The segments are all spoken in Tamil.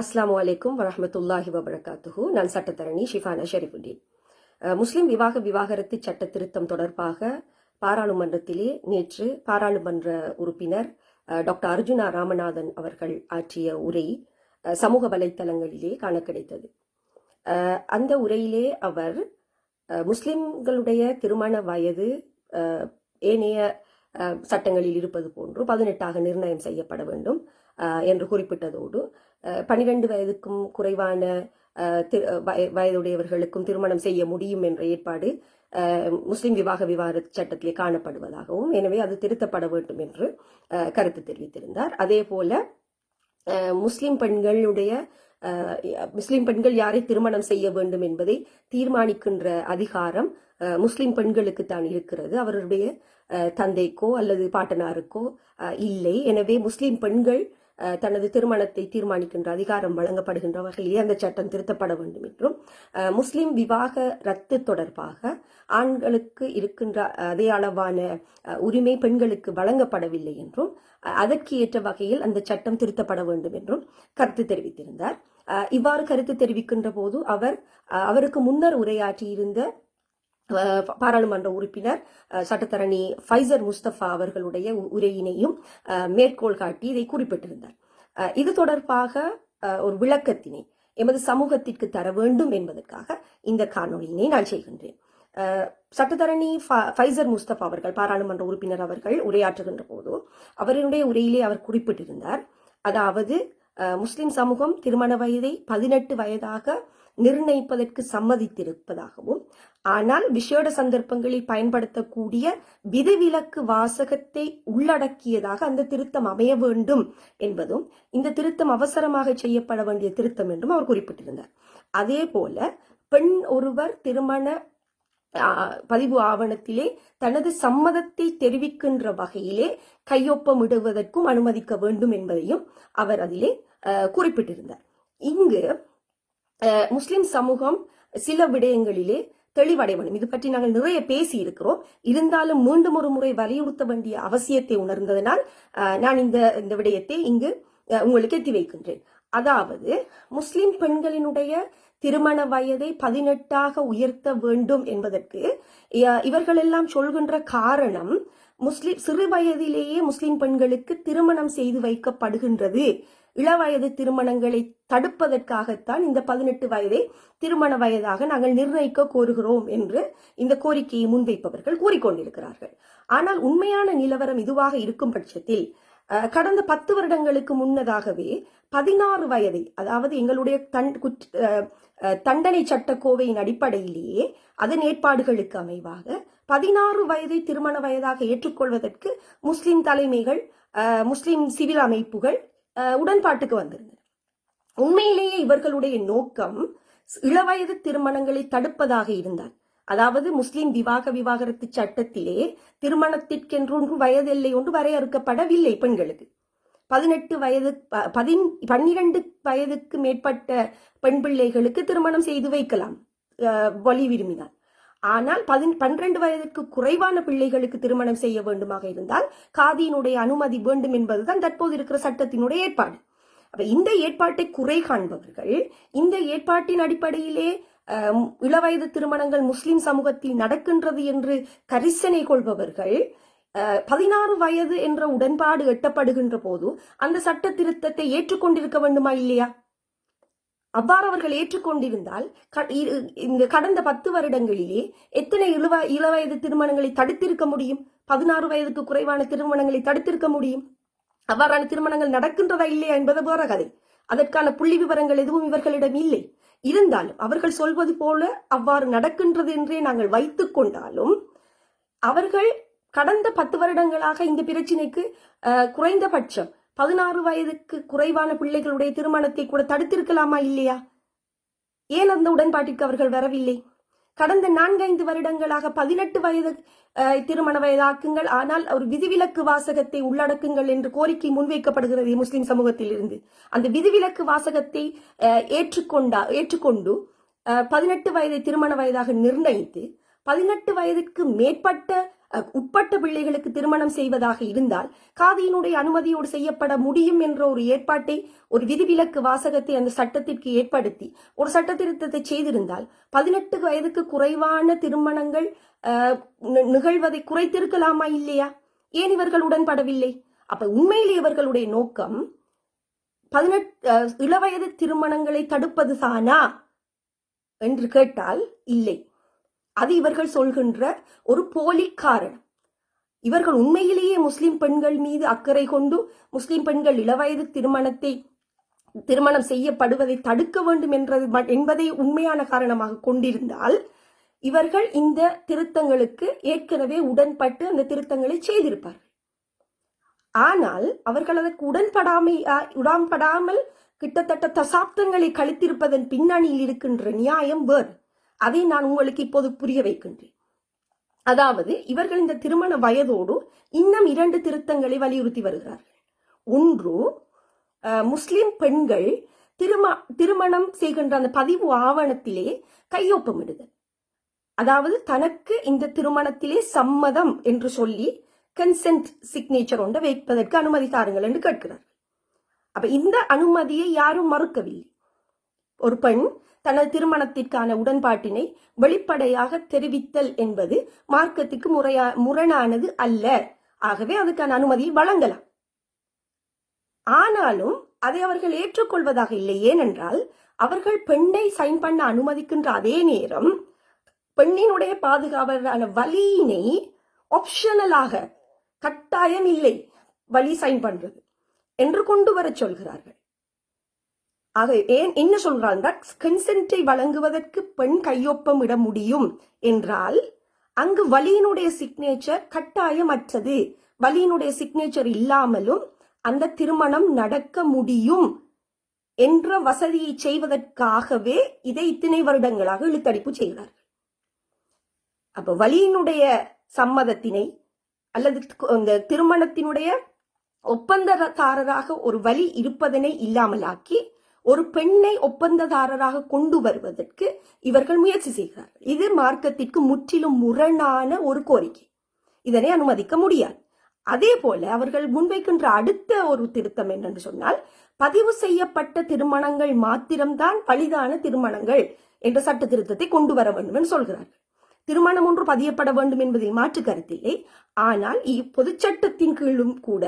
அஸ்ஸலாமு அலைக்கும் வரஹ்மத்துல்லாஹி வபரகாத்துஹு. நான் சட்டத்தரணி ஷிஃபானா ஷெரீஃபுddin. முஸ்லிம் விவாகரத்து சட்ட திருத்தம் தொடர்பாக பாராளுமன்றத்திலே நேற்று பாராளுமன்ற உறுப்பினர் டாக்டர் அர்ஜுனா ராமநாதன் அவர்கள் ஆற்றிய உரை சமூக வலைத்தளங்களிலே காண கிடைத்தது. அந்த உரையிலே அவர் முஸ்லிம்களுடைய திருமண வயது ஏனைய சட்டங்களில் இருப்பது போன்று 18ஆக நிர்ணயம் செய்யப்பட வேண்டும் என்று குறிப்பிட்டதோடு 12 வயதுக்கும் குறைவான வயதுடையவர்களுக்கும் திருமணம் செய்ய முடியும் என்ற ஏற்பாடு முஸ்லிம் விவாகரத்து சட்டத்திலே காணப்படுவதாகவும், எனவே அது திருத்தப்பட வேண்டும் என்று கருத்து தெரிவித்திருந்தார். அதே போல முஸ்லிம் பெண்கள் யாரை திருமணம் செய்ய வேண்டும் என்பதை தீர்மானிக்கின்ற அதிகாரம் முஸ்லிம் பெண்களுக்கு தான் இருக்கிறது, அவருடைய தந்தைக்கோ அல்லது பாட்டனாருக்கோ இல்லை. எனவே முஸ்லிம் பெண்கள் தனது திருமணத்தை தீர்மானிக்கின்ற அதிகாரம் வழங்கப்படுகின்ற வகையிலே அந்த சட்டம் திருத்தப்பட வேண்டும் என்றும், முஸ்லிம் விவாகரத்து தொடர்பாக ஆண்களுக்கு இருக்கின்ற அதே அளவான உரிமை பெண்களுக்கு வழங்கப்படவில்லை என்றும், அதற்கு ஏற்ற வகையில் அந்த சட்டம் திருத்தப்பட வேண்டும் என்றும் கருத்து தெரிவித்திருந்தார். இவ்வாறு கருத்து தெரிவிக்கின்ற போது அவருக்கு முன்னர் உரையாற்றியிருந்த பாராளுமன்ற உறுப்பினர் சட்டத்தரணி ஃபைசர் முஸ்தபா அவர்களுடைய உரையினையும் மேற்கோள் காட்டி இதை குறிப்பிட்டிருந்தார். இது தொடர்பாக ஒரு விளக்கத்தினை எமது சமூகத்திற்கு தர வேண்டும் என்பதற்காக இந்த காணொலியினை நான் செய்கின்றேன். சட்டத்தரணி ஃபைசர் முஸ்தபா அவர்கள், பாராளுமன்ற உறுப்பினர் அவர்கள் உரையாற்றுகின்ற போது அவருடைய உரையிலே அவர் குறிப்பிட்டிருந்தார், அதாவது முஸ்லிம் சமூகம் திருமண வயதை 18 வயதாக நிர்ணயிப்பதற்கு சம்மதித்திருப்பதாகவும், ஆனால் விசேட சந்தர்ப்பங்களில் பயன்படுத்தக்கூடிய விதிவிலக்கு வாசகத்தை உள்ளடக்கியதாக அந்த திருத்தம் அமைய வேண்டும் என்பதும், இந்த திருத்தம் அவசரமாக செய்யப்பட வேண்டிய திருத்தம் என்றும் அவர் குறிப்பிட்டிருந்தார். அதே போல பெண் ஒருவர் திருமண பதிவு ஆவணத்திலே தனது சம்மதத்தை தெரிவிக்கின்ற வகையிலே கையொப்பமிடுவதற்கும் அனுமதிக்க வேண்டும் என்பதையும் அவர் அதிலே குறிப்பிட்டிருந்தார். இங்கு முஸ்லிம் சமூகம் சில விடயங்களிலே தெளிவடைய வேண்டும். இது பற்றி நாங்கள் நிறைய பேசி இருக்கிறோம். இருந்தாலும் மீண்டும் ஒரு முறை வலியுறுத்த வேண்டிய அவசியத்தை உணர்ந்ததனால் நான் இந்த விடயத்தை இங்கு உங்களுக்கு எத்தி வைக்கின்றேன். அதாவது முஸ்லிம் பெண்களினுடைய திருமண வயதை 18ஆக உயர்த்த வேண்டும் என்பதற்கு இவர்கள் எல்லாம் சொல்கின்ற காரணம், சிறு வயதிலேயே முஸ்லிம் பெண்களுக்கு திருமணம் செய்து வைக்கப்படுகின்றது, இளவயது திருமணங்களை தடுப்பதற்காகத்தான் இந்த 18 வயதை திருமண வயதாக நாங்கள் நிர்ணயிக்க கோருகிறோம் என்று இந்த கோரிக்கையை முன்வைப்பவர்கள் கூறிக்கொண்டிருக்கிறார்கள். ஆனால் உண்மையான நிலவரம் இதுவாக இருக்கும் பட்சத்தில் கடந்த 10 வருடங்களுக்கு முன்னதாகவே 16 வயதை, அதாவது எங்களுடைய தண்டனை சட்டக்கோவையின் அடிப்படையிலேயே அதன் ஏற்பாடுகளுக்கு அமைவாக 16 வயதை திருமண வயதாக ஏற்றுக்கொள்வதற்கு முஸ்லிம் தலைமைகள், முஸ்லிம் சிவில் அமைப்புகள் உடன்பாட்டுக்கு வந்திருந்தனர். உண்மையிலேயே இவர்களுடைய நோக்கம் இளவயது திருமணங்களை தடுப்பதாக இருந்தார். அதாவது முஸ்லிம் விவாகரத்து சட்டத்திலே திருமணத்திற்கென்று வயது எல்லை ஒன்று வரையறுக்கப்படவில்லை. பெண்களுக்கு 18 வயது 12 வயதுக்கு மேற்பட்ட பெண் பிள்ளைகளுக்கு திருமணம் செய்து வைக்கலாம் வழி விரும்பினார். ஆனால் 12 வயதுக்கு குறைவான பிள்ளைகளுக்கு திருமணம் செய்ய வேண்டுமாக இருந்தால் காதியினுடைய அனுமதி வேண்டும் என்பதுதான் தற்போது இருக்கிற சட்டத்தினுடைய ஏற்பாடு. அப்ப இந்த ஏற்பாட்டை குறை காண்பவர்கள், இந்த ஏற்பாட்டின் அடிப்படையிலே இளவயது திருமணங்கள் முஸ்லிம் சமூகத்தில் நடக்கின்றது என்று கரிசனை கொள்பவர்கள் 16 வயது என்ற உடன்பாடு எட்டப்படுகின்ற போது அந்த சட்ட திருத்தத்தை ஏற்றுக்கொண்டிருக்க வேண்டுமா இல்லையா? அவ்வாறு அவர்கள் ஏற்றுக்கொண்டிருந்தால் இந்த கடந்த 10 வருடங்களிலே எத்தனை இளவயது திருமணங்களை தடுத்திருக்க முடியும்? 16 வயதுக்கு குறைவான திருமணங்களை தடுத்திருக்க முடியும். அவ்வாறான திருமணங்கள் நடக்கின்றதா இல்லையா என்பது வேற கதை. அதற்கான புள்ளி விவரங்கள் எதுவும் இவர்களிடம் இல்லை. இருந்தாலும் அவர்கள் சொல்வது போல அவ்வாறு நடக்கின்றது என்றே நாங்கள் வைத்துக் கொண்டாலும், அவர்கள் கடந்த 10 வருடங்களாக இந்த பிரச்சினைக்கு குறைந்தபட்சம் 16 வயதுக்கு குறைவான பிள்ளைகளுடைய திருமணத்தை கூட தடுத்திருக்கலாமா இல்லையா? ஏன் அந்த உடன்பாட்டிற்கு அவர்கள் வரவில்லை? கடந்த 4-5 வருடங்களாக 18 வயது திருமண வயதாக்குங்கள், ஆனால் ஒரு விதிவிலக்கு வாசகத்தை உள்ளடக்குங்கள் என்று கோரிக்கை முன்வைக்கப்படுகிறது முஸ்லிம் சமூகத்தில் இருந்து. அந்த விதிவிலக்கு வாசகத்தை ஏற்றுக்கொண்டு 18 வயதை திருமண வயதாக நிர்ணயித்து 18 வயதுக்கு மேற்பட்ட உட்பட்ட பிள்ளைகளுக்கு திருமணம் செய்வதாக இருந்தால் காதியினுடைய அனுமதியோடு செய்யப்பட முடியும் என்ற ஒரு ஏற்பாட்டை, ஒரு விதிவிலக்கு வாசகத்தை அந்த சட்டத்திற்கு ஏற்படுத்தி ஒரு சட்ட திருத்தத்தை செய்திருந்தால் 18 வயதுக்கு குறைவான திருமணங்கள் நிகழ்வதை குறைத்திருக்கலாமா இல்லையா? ஏன் இவர்கள் உடன்படவில்லை? அப்ப உண்மையிலே இவர்களுடைய நோக்கம் 18 இளவயது திருமணங்களை தடுப்பது தானா என்று கேட்டால் இல்லை. அது இவர்கள் சொல்கின்ற ஒரு போலி காரணம். இவர்கள் உண்மையிலேயே முஸ்லிம் பெண்கள் மீது அக்கறை கொண்டு முஸ்லிம் பெண்கள் இளவயது திருமணம் செய்யப்படுவதை தடுக்க வேண்டும் என்பதை உண்மையான காரணமாக கொண்டிருந்தால் இவர்கள் இந்த திருத்தங்களுக்கு ஏற்கனவே உடன்பட்டு அந்த திருத்தங்களை செய்திருப்பார்கள். ஆனால் அவர்கள் அதற்கு உடன்படாமல் கிட்டத்தட்ட தசாப்தங்களை கழித்திருப்பதன் பின்னணியில் இருக்கின்ற நியாயம் வேறு. அதை நான் உங்களுக்கு இப்போது புரிய வைக்கின்றேன். அதாவது இவர்கள் இந்த திருமண வயதோடு இன்னும் 2 திருத்தங்களை வலியுறுத்தி வருகிறார்கள். ஒன்று, முஸ்லிம் பெண்கள் திருமணம் செய்கின்ற அந்த பதிவு ஆவணத்திலே கையொப்பமிடுதல். அதாவது தனக்கு இந்த திருமணத்திலே சம்மதம் என்று சொல்லி கன்சென்ட் சிக்னேச்சர் ஒன்றை வைப்பதற்கு அனுமதி தாருங்கள் என்று கேட்கிறார்கள். அப்ப இந்த அனுமதியை யாரும் மறுக்கவில்லை. ஒரு பெண் தனது திருமணத்திற்கான உடன்பாட்டினை வெளிப்படையாக தெரிவித்தல் என்பது மார்க்கத்துக்கு முரணானது அல்ல. ஆகவே அதுக்கான அனுமதியை வழங்கலாம். ஆனாலும் அதை அவர்கள் ஏற்றுக்கொள்வதாக இல்லை. ஏனென்றால் அவர்கள் பெண்ணை சைன் பண்ண அனுமதிக்கின்ற அதே நேரம் பெண்ணினுடைய பாதுகாவலரான வலியினை ஆப்ஷனலாக, கட்டாயம் இல்லை வலி சைன் பண்றது என்று கொண்டு வர சொல்கிறார்கள். ஆக என்ன சொல்றாங்க, கன்சென்ட்டை வழங்குவதற்கு பெண் கையொப்பம் இட முடியும் என்றால் அங்கு வலியினுடைய சிக்னேச்சர் கட்டாயமற்றது. வலியினுடைய சிக்னேச்சர் இல்லாமலும் அந்த திருமணம் நடக்க முடியும் என்ற வசதியை செய்வதற்காகவே இதை இத்தனை வருடங்களாக இழுத்தடிப்பு செய்கிறார்கள். அப்ப வலியினுடைய சம்மதத்தினை அல்லது இந்த திருமணத்தினுடைய ஒப்பந்ததாரராக ஒரு வலி இருப்பதனை இல்லாமலாக்கி ஒரு பெண்ணை ஒப்பந்ததாரராக கொண்டு வருவதற்கு இவர்கள் முயற்சி செய்கிறார்கள். இது மார்க்கத்திற்கு முற்றிலும் முரணான ஒரு கோரிக்கை. இதனை அனுமதிக்க முடியாது. அதே போல அவர்கள் முன்வைக்கின்ற அடுத்த ஒரு திருத்தம் என்னென்று சொன்னால், பதிவு செய்யப்பட்ட திருமணங்கள் மாத்திரம்தான் பலிதான திருமணங்கள் என்ற சட்ட திருத்தத்தை கொண்டு வர வேண்டும் என்று சொல்கிறார்கள். திருமணம் ஒன்று பதியப்பட வேண்டும் என்பதில் மாற்று கருத்தில்லை. ஆனால் பொது சட்டத்தின் கீழும் கூட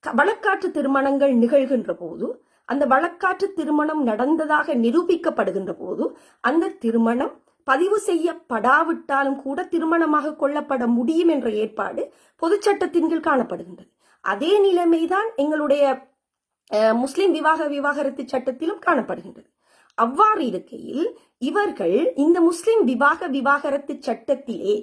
வழக்காற்று திருமணங்கள் நிகழ்கின்ற போது, அந்த வழக்காற்று திருமணம் நடந்ததாக நிரூபிக்கப்படுகின்ற போது அந்த திருமணம் பதிவு செய்யப்படாவிட்டாலும் கூட திருமணமாக கொள்ளப்பட முடியும் என்ற ஏற்பாடு பொது சட்டத்தின் கீழ் காணப்படுகின்றது. அதே நிலைமைதான் எங்களுடைய முஸ்லிம் விவாகரத்து சட்டத்திலும் காணப்படுகின்றது. அவ்வாறு இருக்கையில் இவர்கள் இந்த முஸ்லிம் விவாகரத்து சட்டத்திலே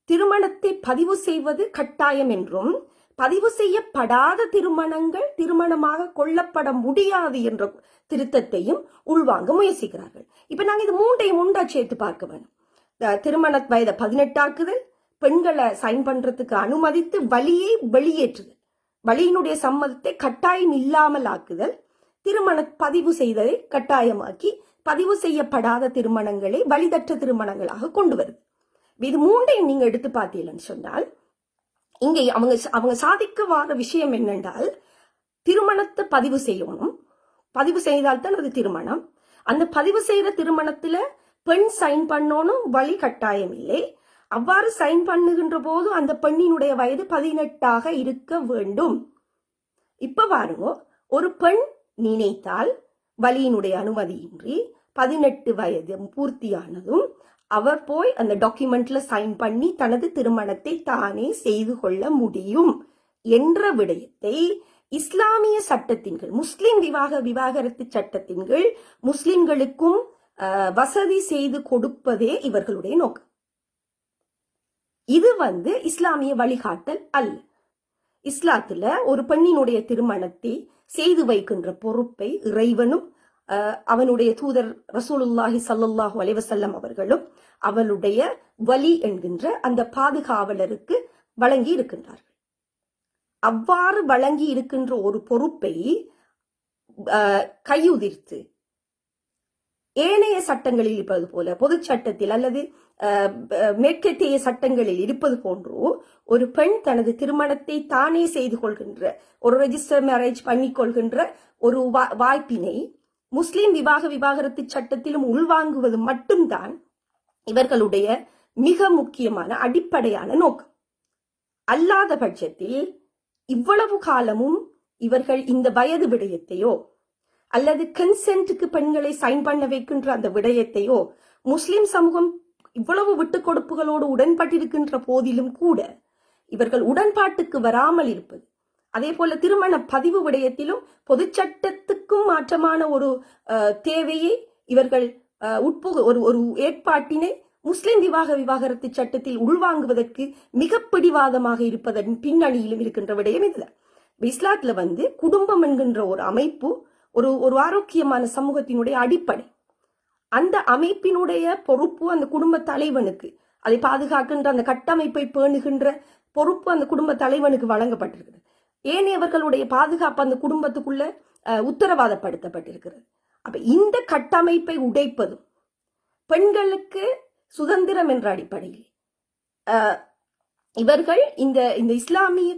திருமணத்தை பதிவு செய்வது கட்டாயம் என்றும், பதிவு செய்யப்படாத திருமணங்கள் திருமணமாக கொள்ளப்பட முடியாது என்ற திருத்தத்தையும் உள்வாங்க முயற்சிக்கிறார்கள். இப்ப நாங்க இது மூன்றையும் ஒன்றா சேர்த்து பார்க்க வேணும். திருமண வயதை 18 ஆக்குதல், பெண்களை சைன் பண்றதுக்கு அனுமதித்து வலியை வெளியேற்றுதல், வலியினுடைய சம்மதத்தை கட்டாயம் இல்லாமல் ஆக்குதல், திருமண பதிவு செய்ததை கட்டாயமாக்கி பதிவு செய்யப்படாத திருமணங்களை வலிதற்ற திருமணங்களாக கொண்டு வருது. இது மூன்றையும் நீங்க எடுத்து பார்த்தீங்கன்னு சொன்னால், இங்கே அவங்க சாதிக்க வர விஷயம் என்னென்றால், திருமணத்தை பதிவு செய்யணும், பதிவு செய்தால்தான் அது திருமணம். அந்த பதிவு செய்யற திருமணத்துல பெண் சைன் பண்ணணும், வழி கட்டாயம் இல்லை. அவ்வாறு சைன் பண்ணுகின்ற போது அந்த பெண்ணினுடைய வயது 18 இருக்க வேண்டும். இப்ப பாருங்க, ஒரு பெண் நினைத்தால் வலியினுடைய அனுமதியின்றி 18 வயது பூர்த்தியானதும் அவர் போய் அந்த டாக்குமெண்ட்ல சைன் பண்ணி தனது திருமணத்தை தானே செய்து கொள்ள முடியும் என்ற விடயத்தை இஸ்லாமிய சட்டத்தின் கீழ், முஸ்லிம் விவாகரத்து சட்டத்தின் கீழ் முஸ்லிம்களுக்கும் வசதி செய்து கொடுப்பதே இவர்களுடைய நோக்கம். இது இஸ்லாமிய வழிகாட்டல் அல்ல. இஸ்லாத்துல ஒரு பெண்ணினுடைய திருமணத்தை செய்து வைக்கின்ற பொறுப்பை இறைவனும் அவனுடைய தூதர் ரசூலுல்லாஹி ஸல்லல்லாஹு அலைஹி வஸல்லம் அவர்களும் அவளுடைய வலி என்கின்ற அந்த பாதுகாவலருக்கு வழங்கி இருக்கின்றார்கள். அவ்வாறு வழங்கி இருக்கின்ற ஒரு பொறுப்பை கையுதிர்த்து ஏனைய சட்டங்களில் இருப்பது போல பொது சட்டத்தில் அல்லது மேற்கத்திய சட்டங்களில் இருப்பது போன்றோ ஒரு பெண் தனது திருமணத்தை தானே செய்து கொள்கின்ற ஒரு ரெஜிஸ்டர் மேரேஜ் பண்ணிக்கொள்கின்ற ஒரு வாய்ப்பினை முஸ்லிம் விவாகரத்து சட்டத்திலும் உள்வாங்குவது மட்டும்தான் இவர்களுடைய மிக முக்கியமான அடிப்படையான நோக்கம். அல்லாத பட்சத்தில் இவ்வளவு காலமும் இவர்கள் இந்த வயது விடயத்தையோ அல்லது கன்சென்ட்டுக்கு பெண்களை சைன் பண்ண வைக்கின்ற அந்த விடயத்தையோ முஸ்லிம் சமூகம் இவ்வளவு விட்டுக் கொடுப்புகளோடு உடன்பட்டிருக்கின்ற போதிலும் கூட இவர்கள் உடன்பாட்டுக்கு வராமல் இருப்பது, அதே போல திருமண பதிவு விடயத்திலும் பொது சட்டத்துக்கும் மாற்றமான ஒரு தேவையை இவர்கள் ஒரு ஏற்பாட்டினை முஸ்லிம் விவாகரத்து சட்டத்தில் உள்வாங்குவதற்கு மிக பிடிவாதமாக இருப்பதன் பின்னணியிலும் இருக்கின்ற விடயம் இதுதான். இஸ்லாத்துல குடும்பம் என்கின்ற ஒரு அமைப்பு ஒரு ஆரோக்கியமான சமூகத்தினுடைய அடிப்படை. அந்த அமைப்பினுடைய பொறுப்பு அந்த குடும்ப தலைவனுக்கு, அதை பாதுகாக்கின்ற அந்த கட்டமைப்பை பேணுகின்ற பொறுப்பு அந்த குடும்ப தலைவனுக்கு வழங்கப்பட்டிருக்கிறது. ஏனையவர்களுடைய பாதுகாப்பு அந்த குடும்பத்துக்குள்ள உத்தரவாதப்படுத்தப்பட்டிருக்கிறது. அப்ப இந்த கட்டமைப்பை உடைப்பதும் பெண்களுக்கு சுதந்திரம் என்ற அடிப்படையில் இவர்கள் இந்த இஸ்லாமிய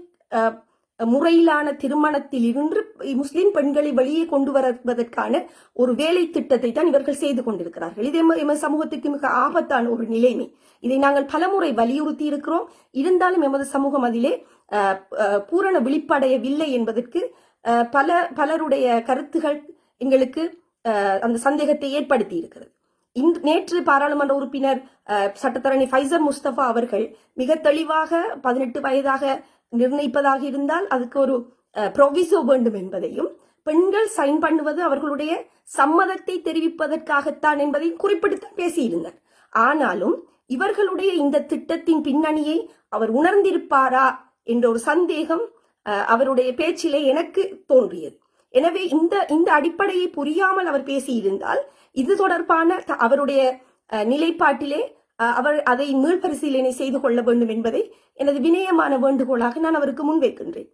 முறையிலான திருமணத்தில் இருந்து முஸ்லிம் பெண்களை வெளியே கொண்டு வருவதற்கான ஒரு வேலை திட்டத்தை தான் இவர்கள் செய்து கொண்டிருக்கிறார்கள். இது எமது சமூகத்துக்கு மிக ஆபத்தான ஒரு நிலைமை. இதை நாங்கள் பலமுறை வலியுறுத்தி இருக்கிறோம். இருந்தாலும் எமது சமூகம் அதிலே பூரண விழிப்படையவில்லை என்பதற்கு பலருடைய கருத்துகள் எங்களுக்கு அந்த சந்தேகத்தை ஏற்படுத்தி இருக்கிறது. நேற்று பாராளுமன்ற உறுப்பினர் சட்டத்தரணி ஃபைசர் முஸ்தபா அவர்கள் மிக தெளிவாக 18 வயதாக நிர்ணயிப்பதாக இருந்தால் அதுக்கு ஒரு ப்ரொவிசோ வேண்டும் என்பதையும், பெண்கள் சைன் பண்ணுவது அவர்களுடைய சம்மதத்தை தெரிவிப்பதற்காகத்தான் என்பதையும் குறிப்பிட்டு பேசியிருந்தார். ஆனாலும் இவர்களுடைய இந்த திட்டத்தின் பின்னணியை அவர் உணர்ந்திருப்பாரா என்ற ஒரு சந்தேகம் அவருடைய பேச்சிலே எனக்கு தோன்றியது. எனவே இந்த அடிப்படையை புரியாமல் அவர் பேசியிருந்தால் இது தொடர்பான அவருடைய நிலைப்பாட்டிலே அவர் அதை மீள்பரிசீலனை செய்து கொள்ள வேண்டும் என்பதை எனது வினயமான வேண்டுகோளாக நான் அவருக்கு முன்வைக்கின்றேன்.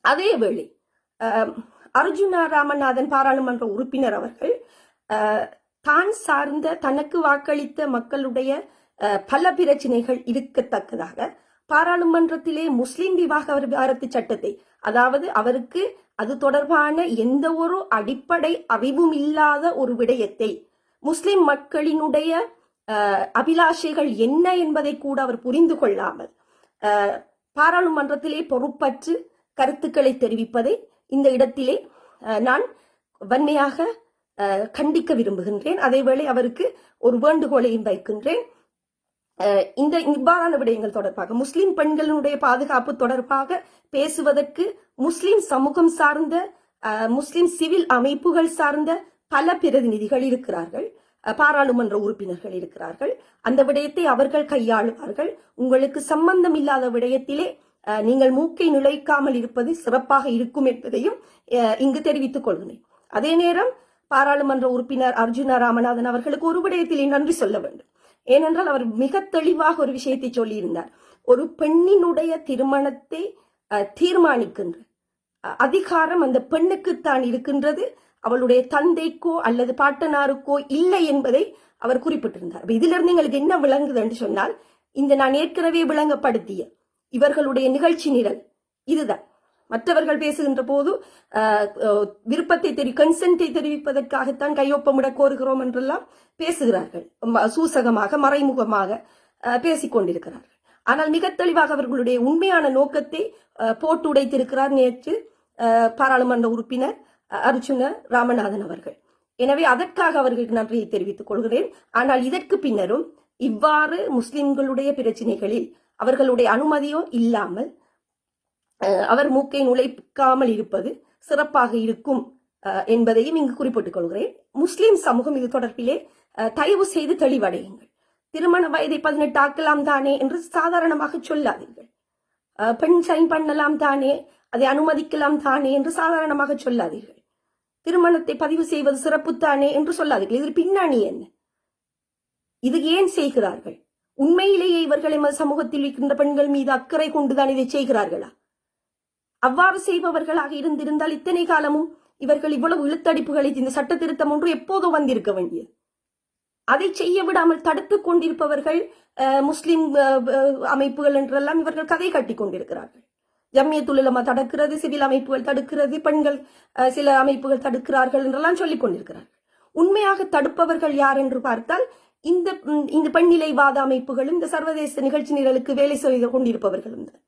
அதேவேளை அர்ஜுனா ராமநாதன் பாராளுமன்ற உறுப்பினர் அவர்கள் தான் சார்ந்த தனக்கு வாக்களித்த மக்களுடைய பல பிரச்சனைகள் இருக்கத்தக்கதாக பாராளுமன்றத்திலே முஸ்லிம் விவாகரத்து சட்டத்தை, அதாவது அவருக்கு அது தொடர்பான எந்த ஒரு அடிப்படை அறிவும் இல்லாத ஒரு விடயத்தை, முஸ்லிம் மக்களினுடைய அபிலாஷைகள் என்ன என்பதை கூட அவர் புரிந்து கொள்ளாமல் பாராளுமன்றத்திலே பொறுப்பற்று கருத்துக்களை தெரிவிப்பதை இந்த இடத்திலே நான் வன்மையாக கண்டிக்க விரும்புகின்றேன். அதேவேளை அவருக்கு ஒரு வேண்டுகோளையும் வைக்கின்றேன். இந்த இவ்வாறான விடயங்கள் தொடர்பாக முஸ்லிம் பெண்களுடைய பாதுகாப்பு தொடர்பாக பேசுவதற்கு முஸ்லிம் சமூகம் சார்ந்த முஸ்லிம் சிவில் அமைப்புகள் சார்ந்த பல பிரதிநிதிகள் இருக்கிறார்கள், பாராளுமன்ற உறுப்பினர்கள் இருக்கிறார்கள். அந்த விடயத்தை அவர்கள் கையாளுவார்கள். உங்களுக்கு சம்பந்தம் இல்லாத விடயத்திலே நீங்கள் மூக்கை நுழைக்காமல் இருப்பது சிறப்பாக இருக்கும் என்பதையும் இங்கு தெரிவித்துக் கொள்கிறேன். அதே நேரம் பாராளுமன்ற உறுப்பினர் அர்ஜுனா ராமநாதன் அவர்களுக்கு ஒரு விடயத்திலே நன்றி சொல்ல வேண்டும். ஏனென்றால் அவர் மிக தெளிவாக ஒரு விஷயத்தை சொல்லியிருந்தார். ஒரு பெண்ணினுடைய திருமணத்தை தீர்மானிக்கின்ற அதிகாரம் அந்த பெண்ணுக்குத்தான் இருக்கின்றது, அவளுடைய தந்தைக்கோ அல்லது பாட்டனாருக்கோ இல்லை என்பதை அவர் குறிப்பிட்டிருந்தார். இதிலிருந்து எங்களுக்கு என்ன விளங்குது என்று சொன்னால், இந்த நான் ஏற்கனவே விளங்கப்படுத்திய இவர்களுடைய நிகழ்ச்சி நிரல் இதுதான். மற்றவர்கள் பேசுகின்ற போது விருப்பத்தை கன்சென்ட்டை தெரிவிப்பதற்காகத்தான் கையொப்பமிட கோருகிறோம் என்றெல்லாம் பேசுகிறார்கள், சூசகமாக மறைமுகமாக பேசிக்கொண்டிருக்கிறார்கள். ஆனால் மிக தெளிவாக அவர்களுடைய உண்மையான நோக்கத்தை போட்டு உடைத்திருக்கிறார் நேற்று பாராளுமன்ற உறுப்பினர் அர்ஜுனா ராமநாதன் அவர்கள். எனவே அதற்காக அவர்களுக்கு நன்றியை தெரிவித்துக் கொள்கிறேன். ஆனால் இதற்கு பின்னரும் இவ்வாறு முஸ்லிம்களுடைய பிரச்சனைகளில் அவர்களுடைய அனுமதியோ இல்லாமல் அவர் மூக்கை நுழைக்காமல் இருப்பது சிறப்பாக இருக்கும் என்பதையும் இங்கு குறிப்பிட்டுக் கொள்கிறேன். முஸ்லிம் சமூகம் இது தொடர்பிலே தயவு செய்து தெளிவடையுங்கள். திருமண வயதை 18 ஆக்கலாம் தானே என்று சாதாரணமாக சொல்லாதீர்கள். பெண் சைன் பண்ணலாம் தானே, அதை அனுமதிக்கலாம் தானே என்று சாதாரணமாக சொல்லாதீர்கள். திருமணத்தை பதிவு செய்வது சிறப்புத்தானே என்று சொல்லாதீர்கள். இது பின்னணி என்ன? இது ஏன் செய்கிறார்கள்? உண்மையிலேயே இவர்கள் எமது சமூகத்தில் இருக்கின்ற பெண்கள் மீது அக்கறை கொண்டுதான் இதை செய்கிறார்களா? அவ்வாறு செய்பவர்களாக இருந்திருந்தால் இத்தனை காலமும் இவர்கள் இவ்வளவு இழுத்தடிப்புகளை இந்த சட்ட திருத்தம் ஒன்று எப்போதோ வந்திருக்க வேண்டியது. அதை செய்ய விடாமல் தடுத்துக் கொண்டிருப்பவர்கள் முஸ்லிம் அமைப்புகள் என்றெல்லாம் இவர்கள் கதை கட்டி கொண்டிருக்கிறார்கள். ஜம்மியத்துல் உலமா தடுக்கிறது, சிவில் அமைப்புகள் தடுக்கிறது, பெண்கள் சில அமைப்புகள் தடுக்கிறார்கள் என்றெல்லாம் சொல்லிக் கொண்டிருக்கிறார்கள். உண்மையாக தடுப்பவர்கள் யார் என்று பார்த்தால் இந்த பெண்ணிலைவாத அமைப்புகளும் இந்த சர்வதேச நிகழ்ச்சி நிரலுக்கு வேலை செய்து கொண்டிருப்பவர்களும் தான்.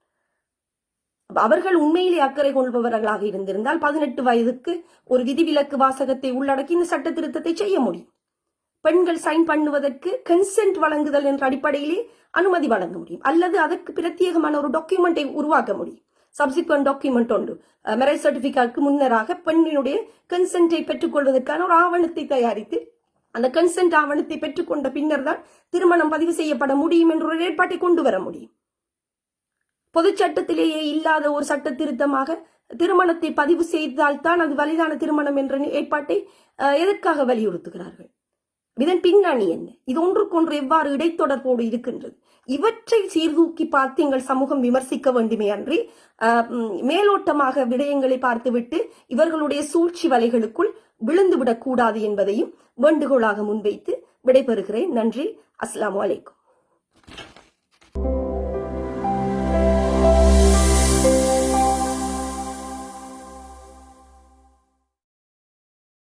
அவர்கள் உண்மையிலே அக்கறை கொள்பவர்களாக இருந்திருந்தால் 18 வயதுக்கு ஒரு விதிவிலக்கு வாசகத்தை உள்ளடக்கி இந்த சட்ட திருத்தத்தை செய்ய முடியும். பெண்கள் சைன் பண்ணுவதற்கு கன்சென்ட் வழங்குதல் என்ற அடிப்படையிலே அனுமதி வழங்க முடியும், அல்லது அதற்கு பிரத்யேகமான ஒரு டாக்குமெண்டை உருவாக்க முடியும். சப்சிக்வெண்ட் டாக்குமெண்ட் ஒன்று மேரேஜ் சர்டிபிகேட்டுக்கு முன்னராக பெண்ணினுடைய கன்சென்ட்டை பெற்றுக்கொள்வதற்கான ஒரு ஆவணத்தை தயாரித்து அந்த கன்சென்ட் ஆவணத்தை பெற்றுக்கொண்ட பின்னர் தான் திருமணம் பதிவு செய்யப்பட முடியும் என்ற ஒரு ஏற்பாட்டை கொண்டு வர முடியும். பொது சட்டத்திலேயே இல்லாத ஒரு சட்ட திருத்தமாக திருமணத்தை பதிவு செய்தால்தான் அது வலிதான திருமணம் என்ற ஏற்பாட்டை எதற்காக வலியுறுத்துகிறார்கள்? இதன் பின்னணி என்ன? இது ஒன்றுக்கொன்று எவ்வாறு இடைத்தொடர்போடு இருக்கின்றது? இவற்றை சீர்தூக்கி பார்த்து எங்கள் சமூகம் விமர்சிக்க வேண்டுமே அன்றி மேலோட்டமாக விடயங்களை பார்த்துவிட்டு இவர்களுடைய சூழ்ச்சி வலைகளுக்குள் விழுந்துவிடக் கூடாது என்பதையும் வேண்டுகோளாக முன்வைத்து விடைபெறுகிறேன். நன்றி. அஸ்ஸலாமு அலைக்கும்.